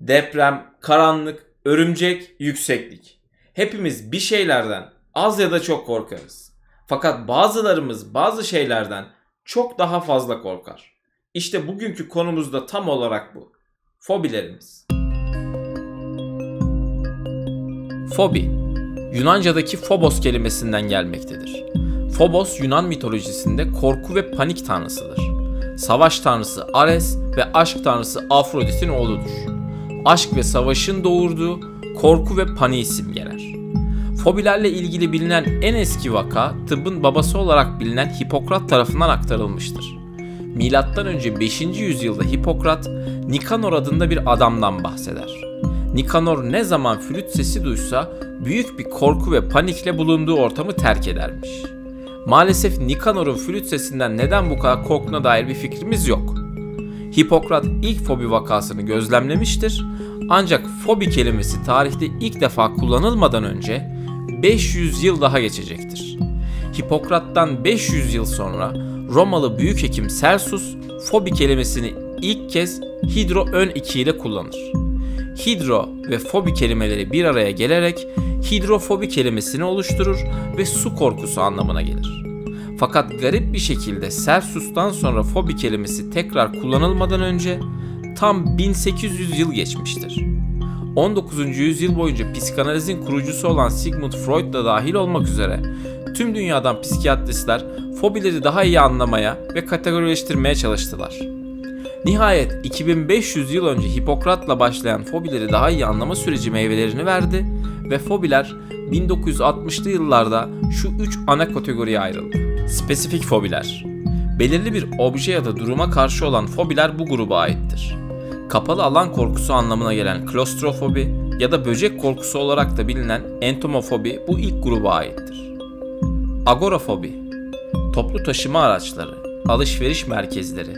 Deprem, karanlık, örümcek, yükseklik. Hepimiz bir şeylerden az ya da çok korkarız. Fakat bazılarımız bazı şeylerden çok daha fazla korkar. İşte bugünkü konumuz da tam olarak bu. Fobilerimiz. Fobi, Yunanca'daki phobos kelimesinden gelmektedir. Phobos, Yunan mitolojisinde korku ve panik tanrısıdır. Savaş tanrısı Ares ve aşk tanrısı Afrodit'in oğludur. Aşk ve savaşın doğurduğu korku ve paniği simgeler. Fobilerle ilgili bilinen en eski vaka tıbbın babası olarak bilinen Hipokrat tarafından aktarılmıştır. Milattan önce 5. yüzyılda Hipokrat, Nikanor adında bir adamdan bahseder. Nikanor ne zaman flüt sesi duysa büyük bir korku ve panikle bulunduğu ortamı terk edermiş. Maalesef Nikanor'un flüt sesinden neden bu kadar korktuğuna dair bir fikrimiz yok. Hipokrat ilk fobi vakasını gözlemlemiştir. Ancak fobi kelimesi tarihte ilk defa kullanılmadan önce 500 yıl daha geçecektir. Hipokrat'tan 500 yıl sonra Romalı büyükhekim Celsus fobi kelimesini ilk kez hidro ön 2 ile kullanır. Hidro ve fobi kelimeleri bir araya gelerek hidrofobi kelimesini oluşturur ve su korkusu anlamına gelir. Fakat garip bir şekilde Celsus'tan sonra fobi kelimesi tekrar kullanılmadan önce tam 1800 yıl geçmiştir. 19. yüzyıl boyunca psikanalizin kurucusu olan Sigmund Freud da dahil olmak üzere tüm dünyadan psikiyatristler fobileri daha iyi anlamaya ve kategorileştirmeye çalıştılar. Nihayet 2500 yıl önce Hipokrat'la başlayan fobileri daha iyi anlama süreci meyvelerini verdi ve fobiler 1960'lı yıllarda şu 3 ana kategoriye ayrıldı. Spesifik fobiler. Belirli bir obje ya da duruma karşı olan fobiler bu gruba aittir. Kapalı alan korkusu anlamına gelen klostrofobi ya da böcek korkusu olarak da bilinen entomofobi bu ilk gruba aittir. Agorafobi. Toplu taşıma araçları, alışveriş merkezleri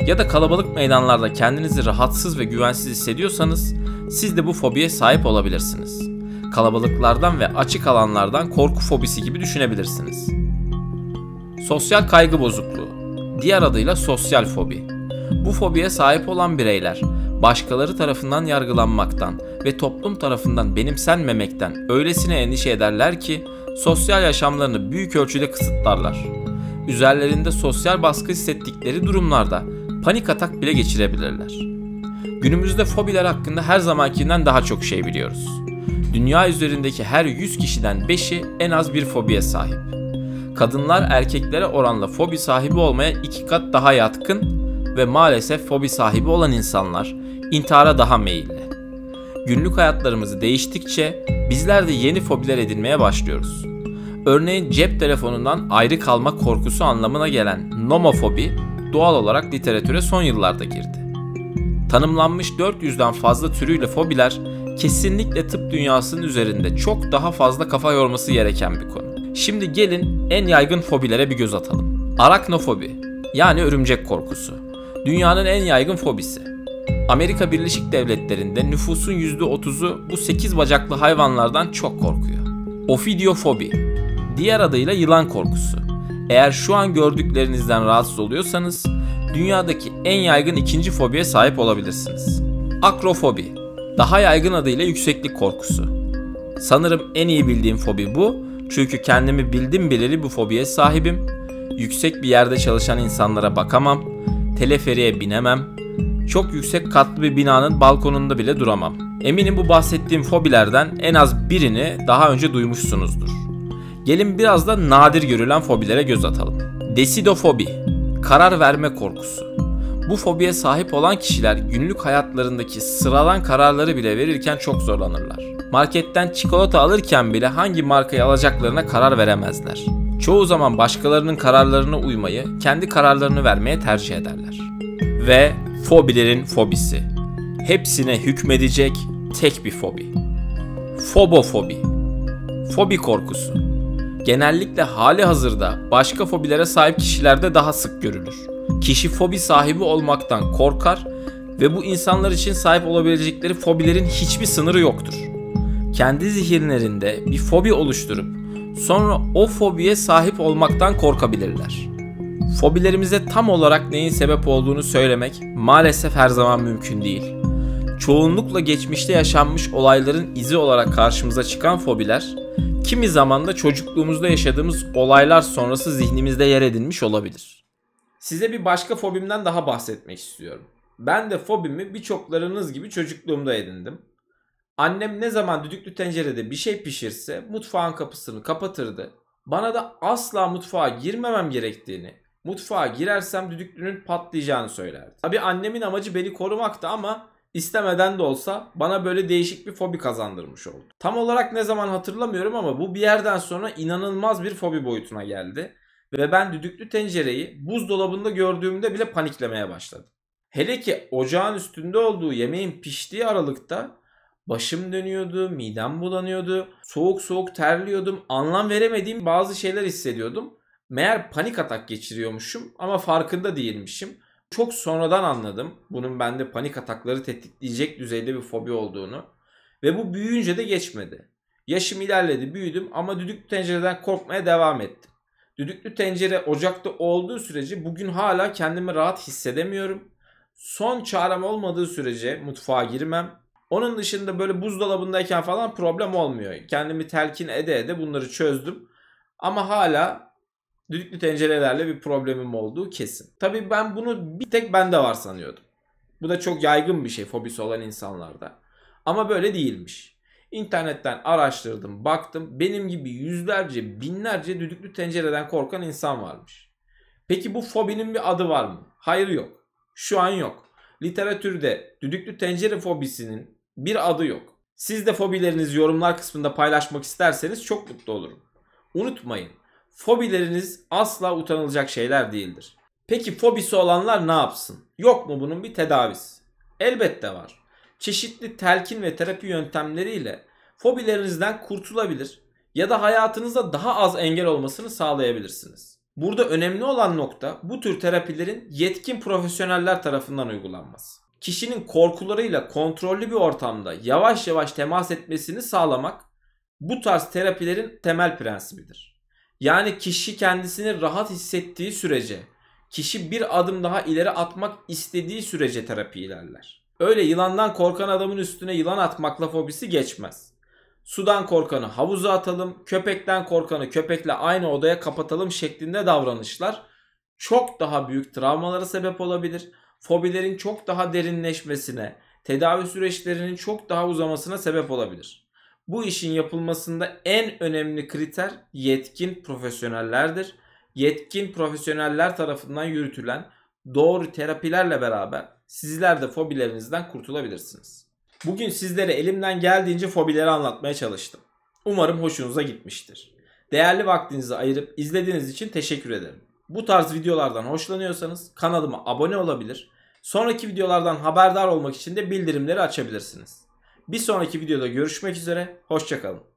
ya da kalabalık meydanlarda kendinizi rahatsız ve güvensiz hissediyorsanız siz de bu fobiye sahip olabilirsiniz. Kalabalıklardan ve açık alanlardan korku fobisi gibi düşünebilirsiniz. Sosyal kaygı bozukluğu, diğer adıyla sosyal fobi. Bu fobiye sahip olan bireyler başkaları tarafından yargılanmaktan ve toplum tarafından benimsenmemekten öylesine endişe ederler ki sosyal yaşamlarını büyük ölçüde kısıtlarlar. Üzerlerinde sosyal baskı hissettikleri durumlarda panik atak bile geçirebilirler. Günümüzde fobiler hakkında her zamankinden daha çok şey biliyoruz. Dünya üzerindeki her 100 kişiden 5'i en az bir fobiye sahip. Kadınlar erkeklere oranla fobi sahibi olmaya 2 kat daha yatkın ve maalesef fobi sahibi olan insanlar intihara daha meyilli. Günlük hayatlarımızı değiştikçe bizler de yeni fobiler edinmeye başlıyoruz. Örneğin cep telefonundan ayrı kalma korkusu anlamına gelen nomofobi doğal olarak literatüre son yıllarda girdi. Tanımlanmış 400'den fazla türüyle fobiler kesinlikle tıp dünyasının üzerinde çok daha fazla kafa yorması gereken bir konu. Şimdi gelin en yaygın fobilere bir göz atalım. Araknofobi yani örümcek korkusu. Dünyanın en yaygın fobisi. Amerika Birleşik Devletleri'nde nüfusun %30'u bu 8 bacaklı hayvanlardan çok korkuyor. Ofidiofobi, diğer adıyla yılan korkusu. Eğer şu an gördüklerinizden rahatsız oluyorsanız dünyadaki en yaygın ikinci fobiye sahip olabilirsiniz. Akrofobi, daha yaygın adıyla yükseklik korkusu. Sanırım en iyi bildiğim fobi bu. Çünkü kendimi bildim bileli bu fobiye sahibim. Yüksek bir yerde çalışan insanlara bakamam. Teleferiğe binemem. Çok yüksek katlı bir binanın balkonunda bile duramam. Eminim bu bahsettiğim fobilerden en az birini daha önce duymuşsunuzdur. Gelin biraz da nadir görülen fobilere göz atalım. Desidofobi, karar verme korkusu. Bu fobiye sahip olan kişiler günlük hayatlarındaki sıradan kararları bile verirken çok zorlanırlar. Marketten çikolata alırken bile hangi markayı alacaklarına karar veremezler. Çoğu zaman başkalarının kararlarına uymayı, kendi kararlarını vermeye tercih ederler. Ve fobilerin fobisi. Hepsine hükmedecek tek bir fobi. Fobofobi. Fobi korkusu. Genellikle hali hazırda başka fobilere sahip kişilerde daha sık görülür. Kişi fobi sahibi olmaktan korkar ve bu insanlar için sahip olabilecekleri fobilerin hiçbir sınırı yoktur. Kendi zihinlerinde bir fobi oluşturup sonra o fobiye sahip olmaktan korkabilirler. Fobilerimize tam olarak neyin sebep olduğunu söylemek maalesef her zaman mümkün değil. çoğunlukla geçmişte yaşanmış olayların izi olarak karşımıza çıkan fobiler, kimi zaman da çocukluğumuzda yaşadığımız olaylar sonrası zihnimizde yer edinmiş olabilir. Size bir başka fobimden daha bahsetmek istiyorum. Ben de fobimi birçoklarınız gibi çocukluğumda edindim. Annem ne zaman düdüklü tencerede bir şey pişirse mutfağın kapısını kapatırdı. Bana da asla mutfağa girmemem gerektiğini, mutfağa girersem düdüklünün patlayacağını söylerdi. Tabii annemin amacı beni korumaktı ama istemeden de olsa bana böyle değişik bir fobi kazandırmış oldu. Tam olarak ne zaman hatırlamıyorum ama bu bir yerden sonra inanılmaz bir fobi boyutuna geldi. Ve ben düdüklü tencereyi buzdolabında gördüğümde bile paniklemeye başladım. Hele ki ocağın üstünde olduğu yemeğin piştiği aralıkta başım dönüyordu, midem bulanıyordu, soğuk soğuk terliyordum, anlam veremediğim bazı şeyler hissediyordum. Meğer panik atak geçiriyormuşum ama farkında değilmişim. Çok sonradan anladım bunun bende panik atakları tetikleyecek düzeyde bir fobi olduğunu. Ve bu büyüyünce de geçmedi. Yaşım ilerledi, büyüdüm ama düdüklü tencereden korkmaya devam ettim. Düdüklü tencere ocakta olduğu sürece bugün hala kendimi rahat hissedemiyorum. Son çarem olmadığı sürece mutfağa girmem. Onun dışında böyle buzdolabındayken falan problem olmuyor. Kendimi telkin ede ede bunları çözdüm. Ama hala düdüklü tencerelerle bir problemim olduğu kesin. Tabii ben bunu bir tek bende var sanıyordum. Bu da çok yaygın bir şey fobisi olan insanlarda. Ama böyle değilmiş. İnternetten araştırdım, baktım. Benim gibi yüzlerce, binlerce düdüklü tencereden korkan insan varmış. Peki bu fobinin bir adı var mı? Hayır, yok. Şu an yok. Literatürde düdüklü tencere fobisinin bir adı yok. Siz de fobilerinizi yorumlar kısmında paylaşmak isterseniz çok mutlu olurum. Unutmayın, fobileriniz asla utanılacak şeyler değildir. Peki fobisi olanlar ne yapsın? Yok mu bunun bir tedavisi? Elbette var. Çeşitli telkin ve terapi yöntemleriyle fobilerinizden kurtulabilir ya da hayatınıza daha az engel olmasını sağlayabilirsiniz. Burada önemli olan nokta bu tür terapilerin yetkin profesyoneller tarafından uygulanması. Kişinin korkularıyla kontrollü bir ortamda yavaş yavaş temas etmesini sağlamak bu tarz terapilerin temel prensibidir. Yani kişi kendisini rahat hissettiği sürece, kişi bir adım daha ileri atmak istediği sürece terapi ilerler. Öyle yılandan korkan adamın üstüne yılan atmakla fobisi geçmez. Sudan korkanı havuza atalım, köpekten korkanı köpekle aynı odaya kapatalım şeklinde davranışlar çok daha büyük travmalara sebep olabilir. Fobilerin çok daha derinleşmesine, tedavi süreçlerinin çok daha uzamasına sebep olabilir. Bu işin yapılmasında en önemli kriter yetkin profesyonellerdir. Yetkin profesyoneller tarafından yürütülen doğru terapilerle beraber sizler de fobilerinizden kurtulabilirsiniz. Bugün sizlere elimden geldiğince fobileri anlatmaya çalıştım. Umarım hoşunuza gitmiştir. Değerli vaktinizi ayırıp izlediğiniz için teşekkür ederim. Bu tarz videolardan hoşlanıyorsanız kanalıma abone olabilir. Sonraki videolardan haberdar olmak için de bildirimleri açabilirsiniz. Bir sonraki videoda görüşmek üzere, hoşça kalın.